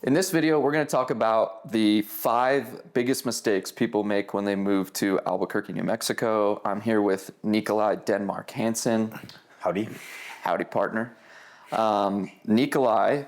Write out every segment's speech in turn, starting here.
In this video, we're going to talk about the 5 biggest mistakes people make when they move to Albuquerque, New Mexico. I'm here with Nikolai Denmark Hansen. Howdy. Howdy, partner. Nikolai.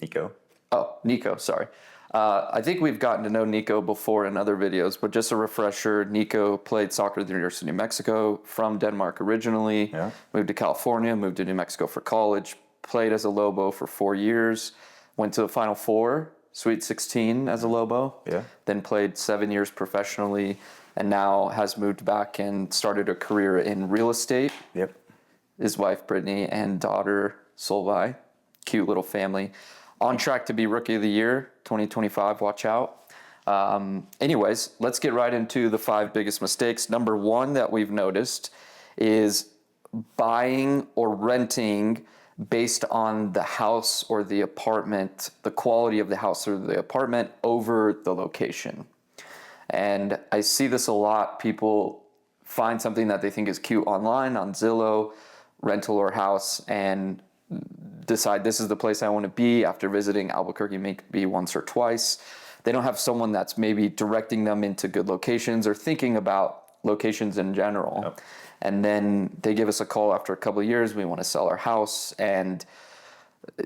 Niko. Oh, Niko, sorry. I think we've gotten to know Niko before in other videos, but just a refresher, Niko played soccer at the University of New Mexico, from Denmark originally, moved to California, moved to New Mexico for college, played as a Lobo for 4 years, went to the Final Four, Sweet 16 as a Lobo, then played 7 years professionally, and now has moved back and started a career in real estate. His wife, Brittany, and daughter, Solvay. Cute little family. On track to be Rookie of the Year, 2025, watch out. Anyways, let's get right into the 5 biggest mistakes. Number 1 that we've noticed is buying or renting based on the house or the apartment, the quality of the house or the apartment over the location. And I see this a lot. People find something that they think is cute online, on Zillow, rental or house, and decide this is the place I want to be after visiting Albuquerque maybe once or twice. They don't have someone that's maybe directing them into good locations or thinking about locations in general. And then they give us a call after a couple of years. We want to sell our house and,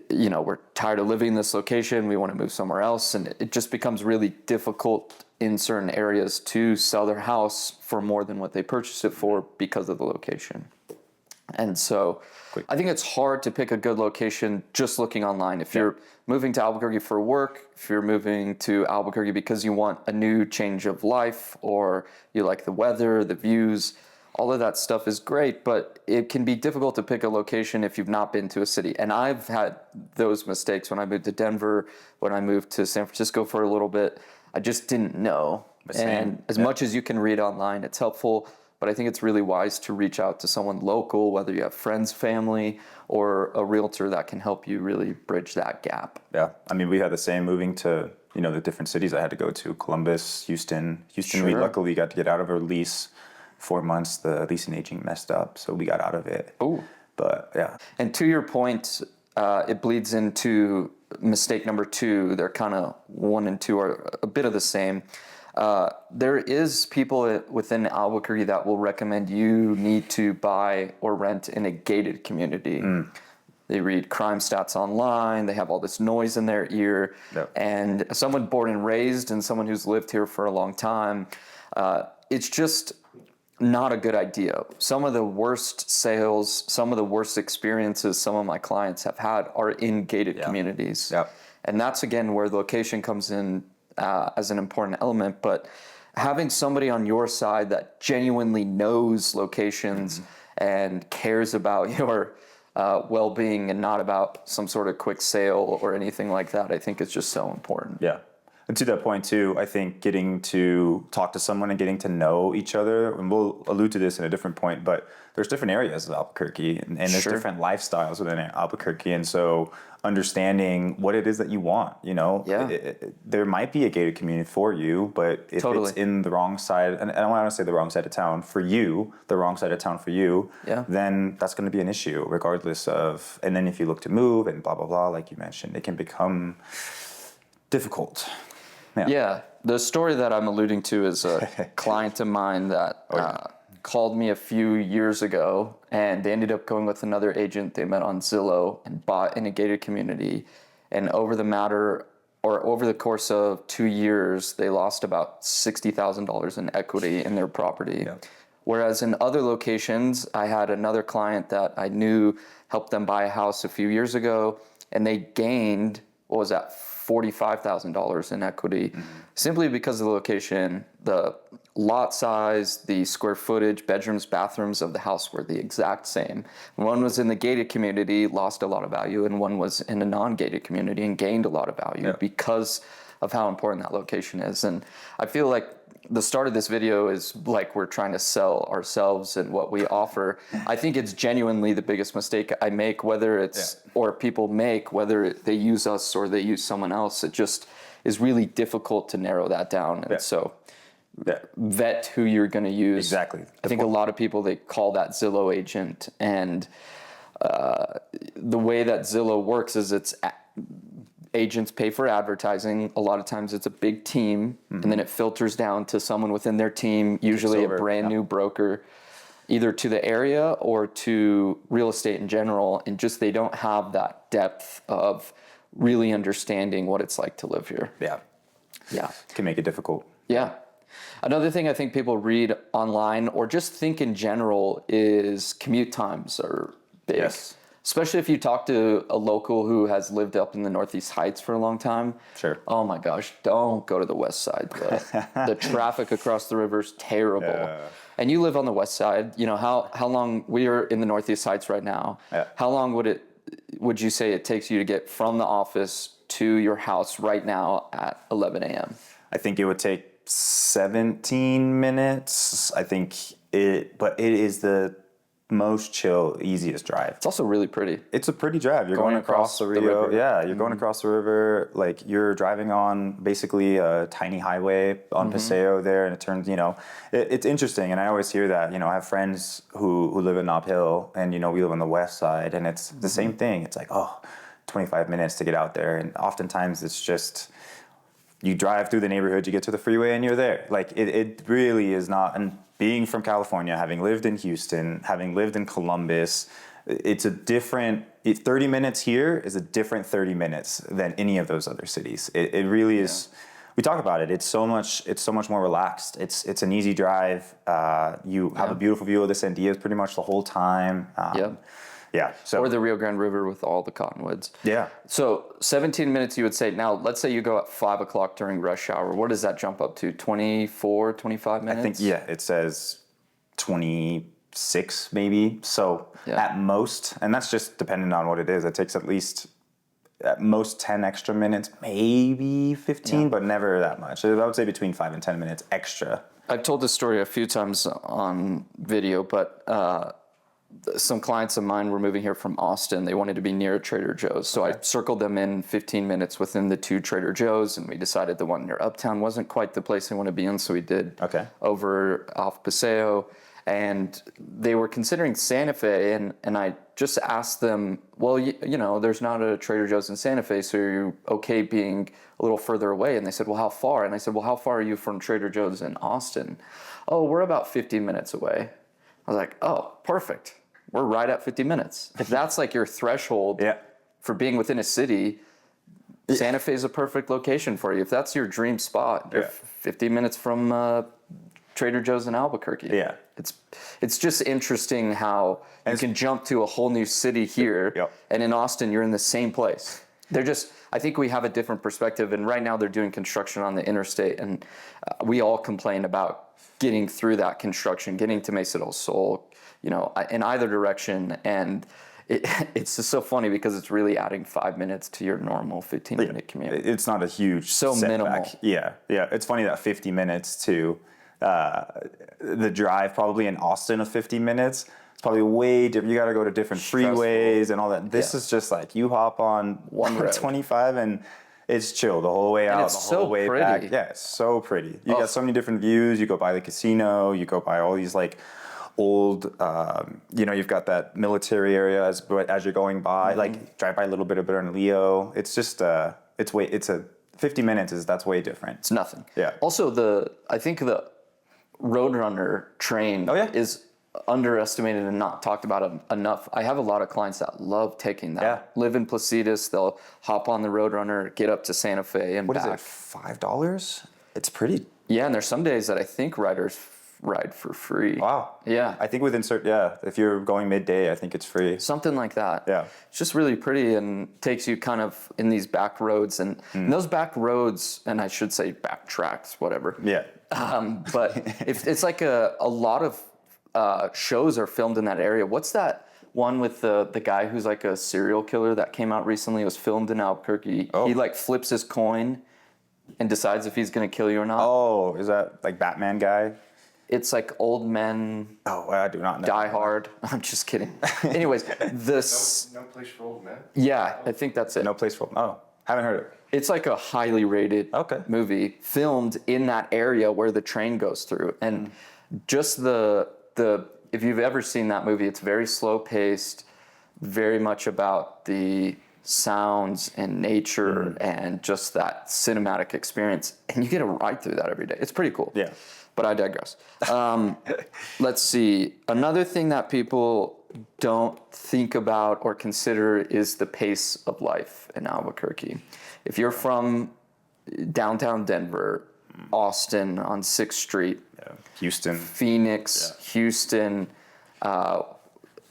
you know, we're tired of living in this location. We want to move somewhere else. And it just becomes really difficult in certain areas to sell their house for more than what they purchased it for because of the location. And so I think it's hard to pick a good location just looking online. If you're moving to Albuquerque for work, if you're moving to Albuquerque because you want a new change of life or you like the weather, the views, all of that stuff is great, but it can be difficult to pick a location if you've not been to a city. And I've had those mistakes when I moved to Denver, when I moved to San Francisco for a little bit. I just didn't know. And as much as you can read online, it's helpful. But I think it's really wise to reach out to someone local, whether you have friends, family, or a realtor that can help you really bridge that gap. Yeah, I mean, we had the same moving to, you know, the different cities I had to go to, Columbus, Houston. We luckily got to get out of our lease 4 months. The leasing agent messed up, so we got out of it. Oh. But yeah. And to your point, it bleeds into mistake number 2. They're kind of 1 and 2 are a bit of the same. There is people within Albuquerque that will recommend you need to buy or rent in a gated community. They read crime stats online. They have all this noise in their ear. And as someone born and raised and someone who's lived here for a long time, it's just not a good idea. Some of the worst sales, some of the worst experiences some of my clients have had are in gated communities. And that's, again, where the location comes in as an important element, but having somebody on your side that genuinely knows locations and cares about your well-being and not about some sort of quick sale or anything like that, I think is just so important. Yeah. And to that point too, I think getting to talk to someone and getting to know each other, and we'll allude to this in a different point, but there's different areas of Albuquerque and there's different lifestyles within Albuquerque. And so understanding what it is that you want, you know, there might be a gated community for you, but if it's in the wrong side, and I don't want to say the wrong side of town for you, the wrong side of town for you, then that's going to be an issue regardless of, and then if you look to move and blah, blah, blah, like you mentioned, it can become difficult. Yeah, the story that I'm alluding to is a client of mine that called me a few years ago, and they ended up going with another agent they met on Zillow and bought in a gated community. And over the course of 2 years, they lost about $60,000 in equity in their property. Whereas in other locations, I had another client that I knew helped them buy a house a few years ago, and they gained, what was that, $45,000 in equity, simply because of the location, the lot size, the square footage, bedrooms, bathrooms of the house were the exact same. One was in the gated community, lost a lot of value, and one was in a non-gated community and gained a lot of value because of how important that location is. And I feel like the start of this video is like we're trying to sell ourselves and what we offer. I think it's genuinely the biggest mistake I make, whether it's, or people make, whether they use us or they use someone else. It just is really difficult to narrow that down. And so vet who you're going to use. Exactly. I think a lot of people, they call that Zillow agent, and the way that Zillow works is it's agents pay for advertising. A lot of times it's a big team, and then it filters down to someone within their team, usually a brand new broker, either to the area or to real estate in general, and just they don't have that depth of really understanding what it's like to live here. Yeah. Yeah. Can make it difficult. Yeah. Another thing I think people read online or just think in general is commute times are big. Yes. Especially if you talk to a local who has lived up in the Northeast Heights for a long time. Sure. Oh my gosh, don't go to the West Side. The traffic across the river is terrible. And you live on the West Side. You know, how long, we are in the Northeast Heights right now. Yeah. How long would you say it takes you to get from the office to your house right now at 11 a.m.? I think it would take 17 minutes. But it is the most chill, easiest drive. It's also really pretty. It's a pretty drive. You're going across the Rio. Yeah, you're going across the river. Like, you're driving on basically a tiny highway on Paseo there, and it turns, it's interesting. And I always hear that, I have friends who live in Nob Hill, and, we live on the west side, and it's the same thing. It's like, 25 minutes to get out there. And oftentimes it's just, you drive through the neighborhood, you get to the freeway, and you're there. Like, it really is not. And being from California, having lived in Houston, having lived in Columbus, it's a different, 30 minutes here is a different 30 minutes than any of those other cities. It really is. We talk about it. It's so much more relaxed. It's an easy drive. You have a beautiful view of the Sandias pretty much the whole time. Yeah. So, or the Rio Grande River with all the cottonwoods. Yeah. So 17 minutes you would say. Now, let's say you go at 5 o'clock during rush hour. What does that jump up to? 24, 25 minutes? I think, it says 26 maybe. So at most, and that's just depending on what it is. It takes at most 10 extra minutes, maybe 15, but never that much. I would say between 5 and 10 minutes extra. I've told this story a few times on video, but some clients of mine were moving here from Austin. They wanted to be near Trader Joe's. So I circled them in 15 minutes within the 2 Trader Joe's, and we decided the one near Uptown wasn't quite the place they want to be in. So we did over off Paseo, and they were considering Santa Fe. And I just asked them, well, there's not a Trader Joe's in Santa Fe, so are you okay being a little further away? And they said, well, how far? And I said, well, how far are you from Trader Joe's in Austin? Oh, we're about 15 minutes away. I was like, oh, perfect. We're right at 50 minutes. If that's like your threshold for being within a city, Santa Fe is a perfect location for you. If that's your dream spot, you're 50 minutes from Trader Joe's in Albuquerque. Yeah. It's just interesting how you can jump to a whole new city here, and in Austin, you're in the same place. I think we have a different perspective, and right now they're doing construction on the interstate, and we all complain about getting through that construction, getting to Mesa del Sol, in either direction. And it's just so funny because it's really adding 5 minutes to your normal 15-minute commute. It's not a huge setback. Minimal. Yeah. It's funny that 50 minutes to the drive probably in Austin of 50 minutes. It's probably way different. You got to go to different freeways and all that. This is just like you hop on 125 and it's chill the whole way out, and it's the whole way pretty. back. Yeah, it's so pretty. You got so many different views. You go by the casino. You go by all these like old, you've got that military area as you're going by. Like drive by a little bit of Bernalillo. It's just it's 50 minutes that's way different. It's nothing. Yeah. Also, I think the Roadrunner train is underestimated and not talked about enough. I have a lot of clients that love taking that. Yeah. Live in Placitas, they'll hop on the Roadrunner, get up to Santa Fe and back. What is it, $5? It's pretty. Yeah, and there's some days that I think riders ride for free. Wow. Yeah. I think if you're going midday, I think it's free. Something like that. Yeah. It's just really pretty and takes you kind of in these back roads and those back roads, and I should say back tracks, whatever. Yeah. But if it's like a lot of shows are filmed in that area. What's that one with the guy who's like a serial killer that came out recently? It was filmed in Albuquerque. He like flips his coin and decides if he's going to kill you or not. Oh, is that like Batman guy? It's like Old Men. Oh, I do not know. Die Hard. I'm just kidding. Anyways, this. No Place for Old Men? Yeah, I think that's it. No Place for. Oh, haven't heard it. It's like a highly rated movie filmed in that area where the train goes through. And just the if you've ever seen that movie, it's very slow paced, very much about the sounds and nature and just that cinematic experience. And you get to ride through that every day. It's pretty cool. Yeah. But I digress. Let's see. Another thing that people don't think about or consider is the pace of life in Albuquerque. If you're from downtown Denver, Austin on 6th Street, Houston, Phoenix, Houston,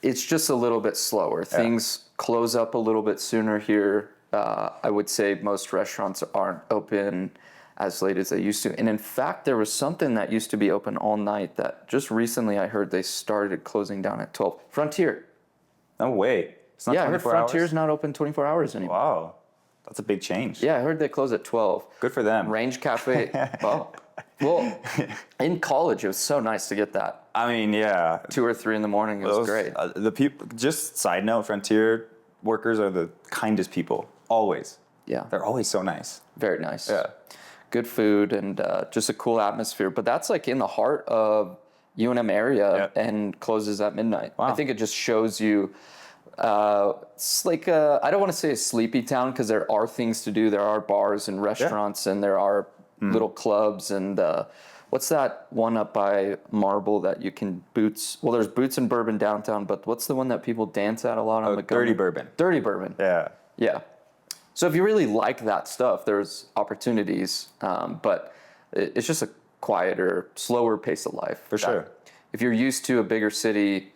it's just a little bit slower. Things close up a little bit sooner here. I would say most restaurants aren't open as late as they used to. And in fact, there was something that used to be open all night that just recently I heard they started closing down at 12. Frontier. No way. It's not I heard 24 Frontier's hours? not open 24 hours anymore. Wow. That's a big change. Yeah, I heard they close at 12. Good for them. Range Cafe. Well, in college, it was so nice to get that. I mean, yeah. 2 or 3 in the morning, it was great. The people, just side note, Frontier workers are the kindest people. Always. Yeah. They're always so nice. Very nice. Yeah. Good food and just a cool atmosphere. But that's like in the heart of UNM area and closes at midnight. Wow. I think it just shows you, it's like, I don't want to say a sleepy town because there are things to do. There are bars and restaurants and there are little clubs and what's that one up by Marble that you can Boots? Well, there's Boots and Bourbon downtown, but what's the one that people dance at a lot on the Dirty Bourbon. Dirty Bourbon. Yeah. Yeah. So if you really like that stuff, there's opportunities, but it's just a quieter, slower pace of life. For sure. If you're used to a bigger city,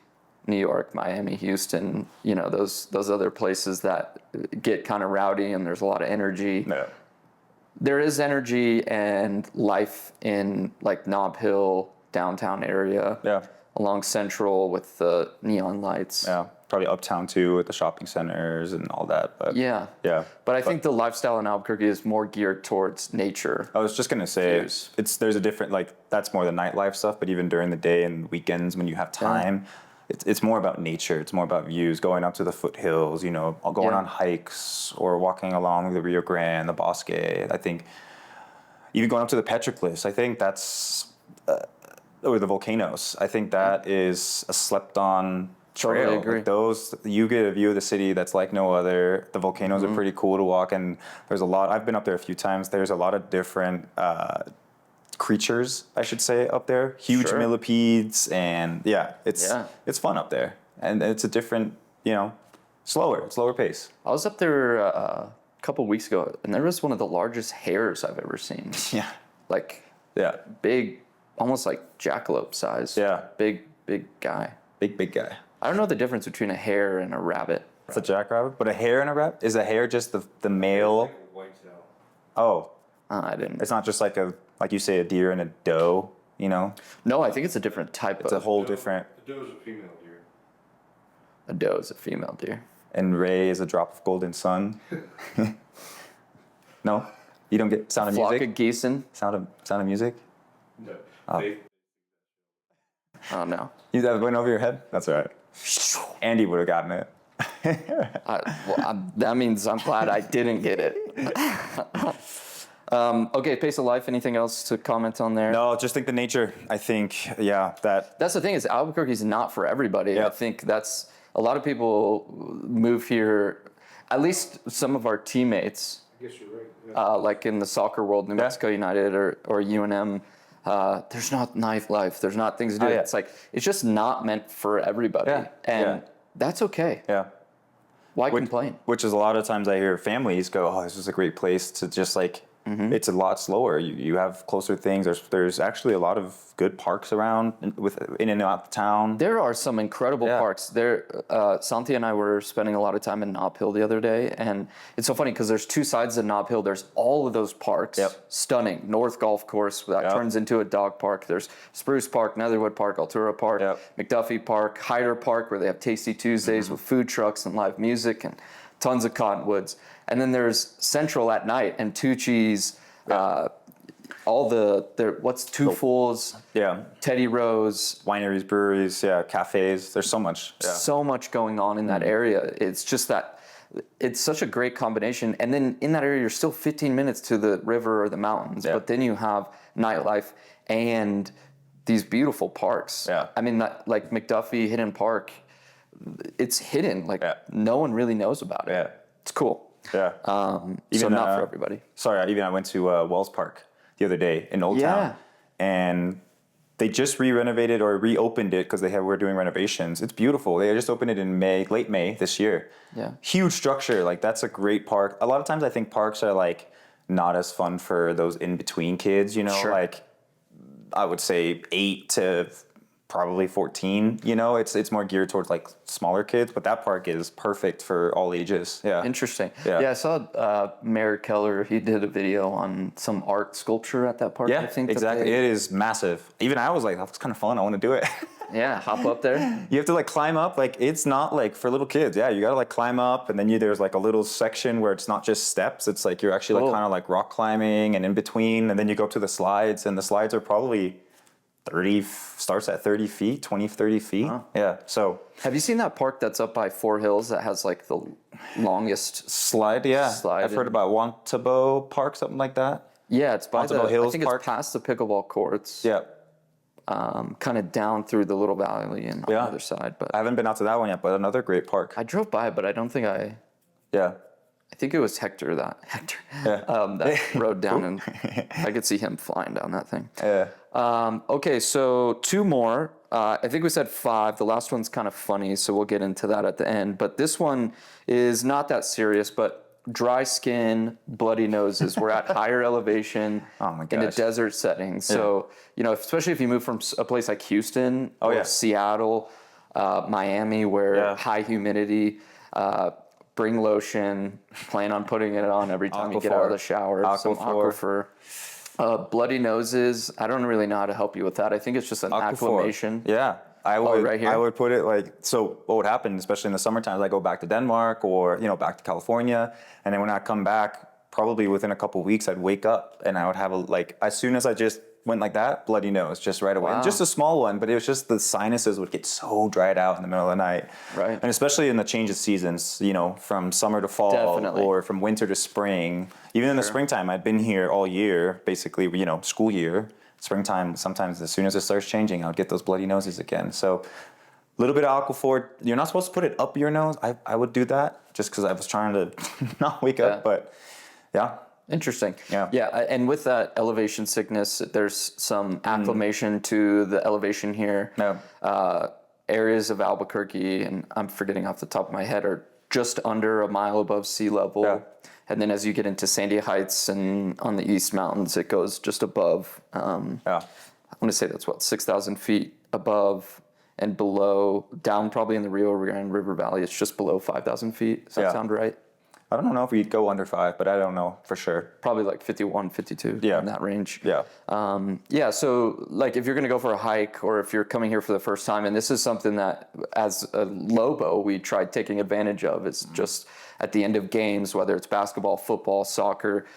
New York, Miami, Houston, you know, those other places that get kind of rowdy and there's a lot of energy. Yeah. There is energy and life in like Nob Hill, downtown area. Yeah. Along Central with the neon lights. Yeah. Probably uptown too with the shopping centers and all that. But Yeah. Yeah. But I think the lifestyle in Albuquerque is more geared towards nature. I was just gonna say Views. there's a different, like, that's more the nightlife stuff, but even during the day and weekends when you have time, it's more about nature. It's more about views, going up to the foothills, you know, going on hikes or walking along the Rio Grande, the Bosque. I think even going up to the petroglyphs, I think that's or the volcanoes. I think that is a slept on trail. Totally agree. Like those, you get a view of the city that's like no other. The volcanoes are pretty cool to walk, and there's a lot. I've been up there a few times. There's a lot of different creatures, I should say, up there. Huge millipedes, and it's fun up there, and it's a different, you know, slower pace. I was up there a couple weeks ago, and there was one of the largest hares I've ever seen. Yeah, Like yeah, big, almost like jackalope size. Yeah. Big guy. big guy. I don't know the difference between a hare and a rabbit. It's a jackrabbit, but a hare and a rabbit, is a hare just the male? Oh, I didn't. it's not just like you say, a deer and a doe. You know, No, I think it's a different type it's of. a whole different. The doe is a female deer. A doe is a female deer. And Ray is a drop of golden sun. No, you don't get Sound of Flock Music. of geese. Sound of Music. No. Oh. Oh no. You that went over your head? That's all right. Andy would have gotten it. That means I'm glad I didn't get it. Okay, pace of life. Anything else to comment on there? No, just think the nature. I think, That's the thing is Albuquerque's not for everybody. Yeah. I think that's a lot of people move here. At least some of our teammates, I guess you're right. Yeah. like in the soccer world, New Mexico United or UNM. There's not nightlife. There's not things to do. Oh, yeah. It's like it's just not meant for everybody, and that's okay. Yeah. Why complain? Which is a lot of times I hear families go, "Oh, this is a great place to just like." It's a lot slower. You have closer things. There's actually a lot of good parks around in and out the town. There are some incredible parks. There, Santi and I were spending a lot of time in Nob Hill the other day, and it's so funny because there's two sides of Nob Hill. There's all of those parks, stunning. North Golf Course that turns into a dog park. There's Spruce Park, Netherwood Park, Altura Park, McDuffie Park, Hyder Park, where they have Tasty Tuesdays with food trucks and live music, and tons of cottonwoods. And then there's Central at night and Tucci's, all what's Two Fools, Teddy Rose. Wineries, breweries, cafes. There's so much. So much going on in that area. It's just that it's such a great combination. And then in that area, you're still 15 minutes to the river or the mountains. But then you have nightlife and these beautiful parks. I mean, like McDuffie Hidden Park, it's hidden. Like no one really knows about it. It's cool. Yeah. So not for everybody. Sorry, even I went to Wells Park the other day in Old Town, and they just re-renovated or reopened it because were doing renovations. It's beautiful. They just opened it in late May this year. Yeah. Huge structure. Like, that's a great park. A lot of times I think parks are like not as fun for those in-between kids, you know, Sure. like I would say 8 to probably 14, you know, it's more geared towards like smaller kids, but that park is perfect for all ages. Yeah. Interesting. Yeah, I saw Mayor Keller, he did a video on some art sculpture at that park. Yeah, I think exactly. It is massive. Even I was like, that's kind of fun. I want to do it. Yeah, hop up there. You have to like climb up. Like, it's not like for little kids. Yeah, you got to like climb up, and then there's like a little section where it's not just steps. It's like you're actually like kind of like rock climbing and in between, and then you go to the slides, and the slides are probably starts at 30 feet, 20, 30 feet. Huh. Yeah, so. Have you seen that park that's up by Four Hills that has like the longest slide? Yeah, I've heard about Wantabo Park, something like that. Yeah, it's by Wantabo Hills I think Park. It's past the pickleball courts. Yeah. Kind of down through the little valley and on the other side. But I haven't been out to that one yet, but another great park. I drove by, but I don't think Yeah. I think it was Hector that rode down, and I could see him flying down that thing. Yeah. Okay, so 2 more. I think we said 5. The last one's kind of funny, so we'll get into that at the end. But this one is not that serious, but dry skin, bloody noses. We're at higher elevation in a desert setting. So, you know, especially if you move from a place like Houston or Seattle, Miami, where high humidity, bring lotion, plan on putting it on every time you get out of the shower. Some Aquifer. Bloody noses, I don't really know how to help you with that. I think it's just an acclimation. Yeah. I would right here? I would put it like, so what would happen, especially in the summertime, is I go back to Denmark or, you know, back to California, and then when I come back, probably within a couple of weeks, I'd wake up and I would have as soon as I just went like that, bloody nose, just right away. Wow. And just a small one, but it was just the sinuses would get so dried out in the middle of the night. Right. And especially in the change of seasons, you know, from summer to fall or from winter to spring. Even in the springtime, I'd been here all year, basically, you know, school year. Springtime, sometimes as soon as it starts changing, I would get those bloody noses again. So a little bit of Aquaphor. You're not supposed to put it up your nose. I would do that just because I was trying to not wake up, but yeah. Interesting. Yeah. Yeah, and with that elevation sickness, there's some acclimation to the elevation here. No. Areas of Albuquerque, and I'm forgetting off the top of my head, are just under a mile above sea level. Yeah. And then as you get into Sandia Heights and on the East Mountains, it goes just above. I want to say that's 6,000 feet above and below, down probably in the Rio Grande River Valley. It's just below 5,000 feet. Does that sound right? I don't know if we'd go under 5, but I don't know for sure. Probably like 51, 52 in that range. Yeah. So like if you're going to go for a hike or if you're coming here for the first time, and this is something that as a Lobo, we tried taking advantage of. It's just at the end of games, whether it's basketball, football, soccer,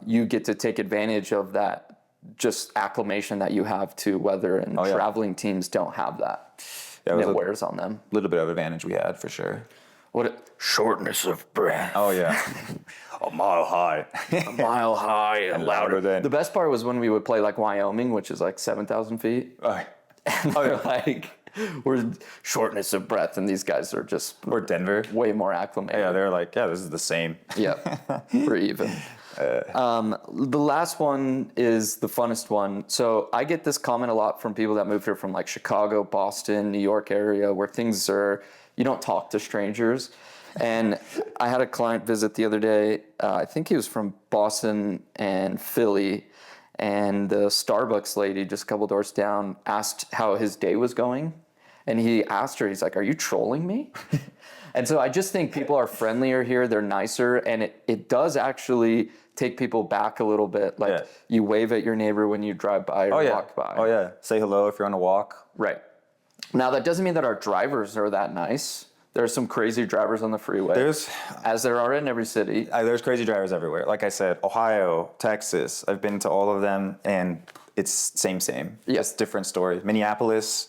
you get to take advantage of that just acclimation that you have to weather, and traveling teams don't have that. Yeah, it wears on them. A little bit of advantage we had for sure. Shortness of breath. Oh, yeah. A mile high. A mile high and louder. The best part was when we would play like Wyoming, which is like 7,000 feet. And they're like, we're shortness of breath, and these guys are just... Or Denver. Way more acclimated. Yeah, they're like, this is the same. Yeah, we're even. The last one is the funnest one. So I get this comment a lot from people that move here from like Chicago, Boston, New York area, where things are... You don't talk to strangers. And I had a client visit the other day. I think he was from Boston and Philly. And the Starbucks lady just a couple doors down asked how his day was going. And he asked her, he's like, "Are you trolling me?" And so I just think people are friendlier here. They're nicer. And it does actually take people back a little bit. Like you wave at your neighbor when you drive by or walk by. Oh, yeah. Say hello if you're on a walk. Right. Now, that doesn't mean that our drivers are that nice. There's some crazy drivers on the freeway, as there are in every city. There's crazy drivers everywhere. Like I said, Ohio, Texas, I've been to all of them, and it's same. Yes, different story. Minneapolis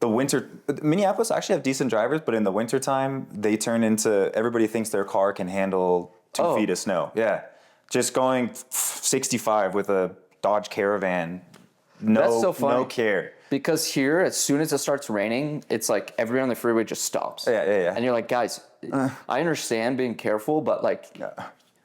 actually have decent drivers, but in the wintertime, they turn into, everybody thinks their car can handle 2 feet of snow. Yeah. Just going 65 with a Dodge Caravan. That's so funny. No care. Because here, as soon as it starts raining, it's like everyone on the freeway just stops. Yeah. And you're like, guys, I understand being careful, but like,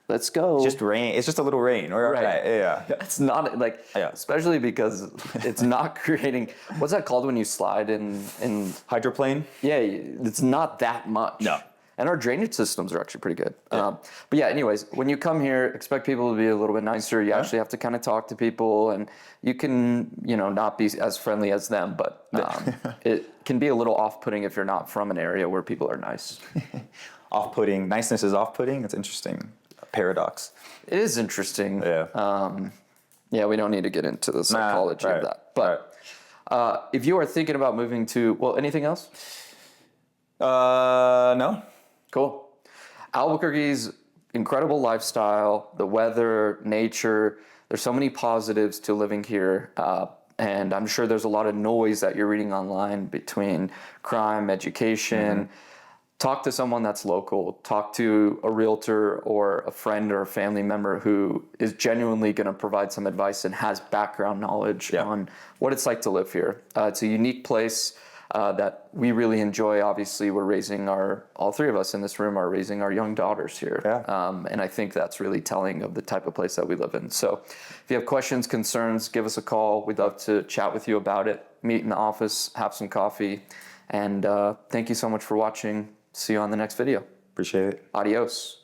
let's go. It's just rain. It's just a little rain. Right. Yeah. It's not like, especially because it's not creating, what's that called when you slide in hydroplane? Yeah, it's not that much. No. And our drainage systems are actually pretty good. But yeah, anyways, when you come here, expect people to be a little bit nicer. You actually have to kind of talk to people, and you can, not be as friendly as them, but it can be a little off-putting if you're not from an area where people are nice. Off-putting. Niceness is off-putting. It's interesting. A paradox. It is interesting. Yeah. Yeah, we don't need to get into the psychology of that. But if you are thinking about moving to, anything else? No. Cool. Albuquerque's incredible lifestyle, the weather, nature. There's so many positives to living here. And I'm sure there's a lot of noise that you're reading online between crime, education. Talk to someone that's local. Talk to a realtor or a friend or a family member who is genuinely going to provide some advice and has background knowledge on what it's like to live here. It's a unique place. That we really enjoy. Obviously, we're raising all three of us in this room are raising our young daughters here. And I think that's really telling of the type of place that we live in. So if you have questions, concerns, give us a call. We'd love to chat with you about it. Meet in the office, have some coffee. And thank you so much for watching. See you on the next video. Appreciate it. Adios.